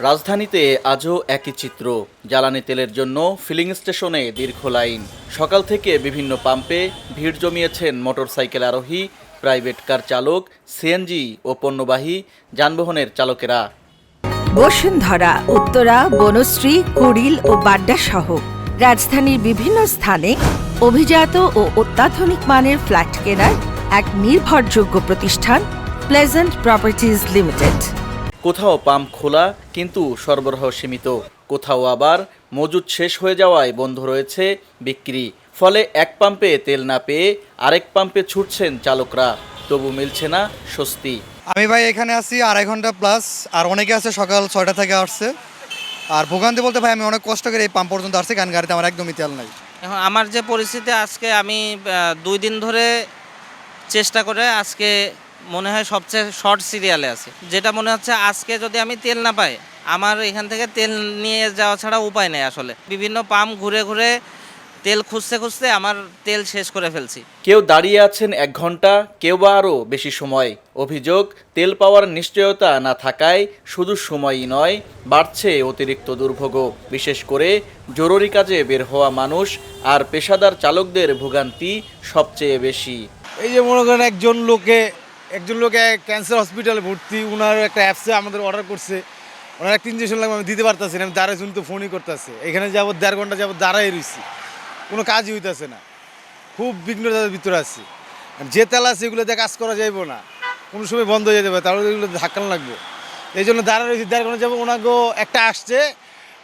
রাজধানীতে আজও একই চিত্র। জ্বালানি তেলের জন্য ফিলিং স্টেশনে দীর্ঘ লাইন। সকাল থেকে বিভিন্ন পাম্পে ভিড় জমিয়েছেন মোটরসাইকেল আরোহী, প্রাইভেট কার চালক, সিএনজি ও পণ্যবাহী যানবাহনের চালকেরা। বসুন্ধরা, উত্তরা, বনশ্রী, কুড়িল ও বাড্ডা সহ রাজধানীর বিভিন্ন স্থানে অভিজাত ও অত্যাধুনিক মানের ফ্ল্যাট কেনার এক নির্ভরযোগ্য প্রতিষ্ঠান প্লেজেন্ট প্রপার্টিজ লিমিটেড। কোথাও পাম্প খোলা কিন্তু সরবরাহ সীমিত, কোথাও আবার মজুদ শেষ হয়ে যাওয়ায় বন্ধ রয়েছে বিক্রি। ফলে এক পাম্পে তেল না পেয়ে আরেক পাম্পে ছুটছেন চালকরা, তবু মিলছে না স্বস্তি। আমি ভাই এখানে আছি 2.5 ঘন্টা প্লাস, আর অনেকে আছে সকাল 6টা থেকে আসছে। আর ভোগান্তি বলতে ভাই আমি অনেক কষ্ট করে এই পাম্প পর্যন্ত আসছি, কারণ গাড়িতে আমার একদমই তেল নাই। এখন আমার যে পরিস্থিতি, আজকে আমি 2 দিন ধরে চেষ্টা করে আজকে মনে হয় সবচেয়ে শর্ট সিরিয়ালে আছি। যেটা মনে হচ্ছে আজকে যদি আমি তেল না পাই, আমার এখান থেকে তেল নিয়ে যাওয়া ছাড়া উপায় নেই। আসলে বিভিন্ন পাম্প ঘুরে ঘুরে তেল খুঁজতে খুঁজতে আমার তেল শেষ করে ফেলছি। কেউ দাঁড়িয়ে আছেন 1 ঘন্টা, কেউ বা আরও বেশি সময়। অভিযোগ, তেল পাওয়ার নিশ্চয়তা না থাকায় শুধু সময়ই নয়, বাড়ছে অতিরিক্ত দুর্ভোগও। বিশেষ করে জরুরি কাজে বের হওয়া মানুষ আর পেশাদার চালকদের ভোগান্তি সবচেয়ে বেশি। এই যে মনে করেন একজন লোকে ক্যান্সার হসপিটালে ভর্তি, ওনার একটা অ্যাপসে আমাদের অর্ডার করছে, ওনার একটা ইঞ্জেকশন লাগবে, আমি দিতে পারতেছি না। আমি দাঁড়াই শুনতে ফোনই করতেছে, এখানে যাবো 1.5 ঘন্টা যাবো দাঁড়াই রয়েছি, কোনো কাজই হইতেছে না। খুব বিঘ্নতার ভিতরে আছি। যে তেল আছে এগুলোতে কাজ করা যাইব না, কোনো সময় বন্ধ হয়ে যেতে পারে, তাহলে এগুলো ধাক্কানো লাগবে। এই জন্য দাঁড়ায় রয়েছি 1.5 ঘন্টা যাবো। ওনাকেও একটা আসছে,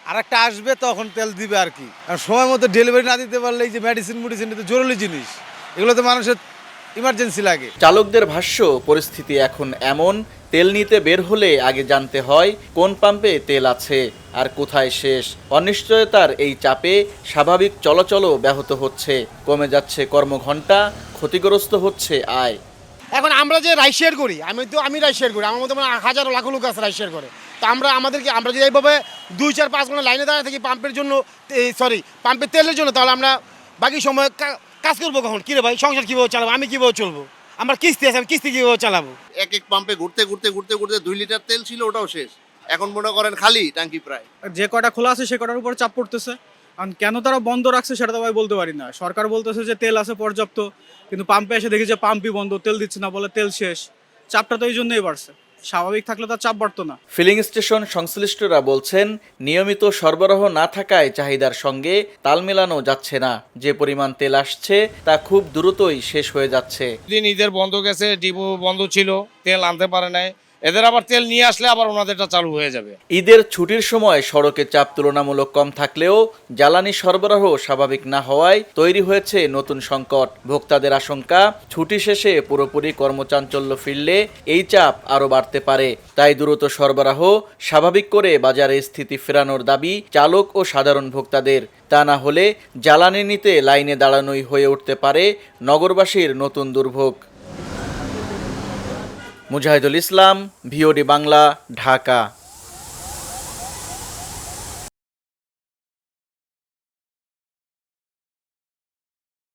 আর একটা আসবে, তখন তেল দিবে আর কি। আর সময় মতো ডেলিভারি না দিতে পারলে এই যে মেডিসিন তো জরুরি জিনিস, এগুলো তো মানুষের ইমার্জেন্সি লাগে। চালকদের ভাষ্য, পরিস্থিতি এখন এমন, তেল নিতে বের হলে আগে জানতে হয় কোন পাম্পে তেল আছে আর কোথায় শেষ। অনিশ্চয়তার এই চাপে স্বাভাবিক চলাচলও ব্যাহত হচ্ছে, কমে যাচ্ছে কর্মঘণ্টা, ক্ষতিগ্রস্ত হচ্ছে আয়। এখন আমরা যে রাইড শেয়ার করি, আমি রাইড শেয়ার করি, আমার মতো হাজারো লাখো লোক আছে রাইড শেয়ার করে। তো আমরা যদি এইভাবে 2-4-5 ঘন্টা লাইনে দাঁড়িয়ে থাকি পাম্পের জন্য, পাম্পের তেলের জন্য, তাহলে আমরা বাকি সময় কাজ করবো কখন? কী রে ভাই, সংসার কীভাবে চালাবো, আমি কীভাবে চলবো? আমার কিস্তি আছে, আমি কিস্তি কীভাবে চালাবো? এক পাম্পে ঘুরতে 2 লিটার তেল ছিল, ওটাও শেষ। এখন মনে করেন খালি ট্যাঙ্কি প্রায়। যে কটা খোলা আছে সে কটার উপর চাপ পড়তেছে। কারণ কেন তারা বন্ধ রাখছে সেটা তো ভাই বলতে পারি না। সরকার বলতেছে যে তেল আছে পর্যাপ্ত, কিন্তু পাম্পে এসে দেখি যে পাম্পই বন্ধ, তেল দিচ্ছে না, বলে তেল শেষ। চাপটা তো এই জন্যই বাড়ছে, স্বাভাবিক থাকলে তার চাপ বাড়তো না। ফিলিং স্টেশন সংশ্লিষ্টরা বলছেন, নিয়মিত সরবরাহ না থাকায় চাহিদার সঙ্গে তাল মেলানো যাচ্ছে না। যে পরিমাণ তেল আসছে তা খুব দ্রুতই শেষ হয়ে যাচ্ছে। দিন ঈদের বন্ধ গেছে, ডিপো বন্ধ ছিল, তেল আনতে পারে নাই। এদের আবার তেল নিয়ে আসলে আবার ওনাদেরটা চালু হয়ে যাবে। ঈদের ছুটির সময় সড়কে চাপ তুলনামূলক কম থাকলেও জ্বালানি সরবরাহ স্বাভাবিক না হওয়ায় তৈরি হয়েছে নতুন সংকট। ভোক্তাদের আশঙ্কা, ছুটি শেষে পুরোপুরি কর্মচাঞ্চল্য ফিরলে এই চাপ আরও বাড়তে পারে। তাই দ্রুত সরবরাহ স্বাভাবিক করে বাজারে স্থিতি ফেরানোর দাবি চালক ও সাধারণ ভোক্তাদের। তা না হলে জ্বালানি নিতে লাইনে দাঁড়ানোই হয়ে উঠতে পারে নগরবাসীর নতুন দুর্ভোগ। মুজাহিদুল ইসলাম, ভিওডি বাংলা, ঢাকা।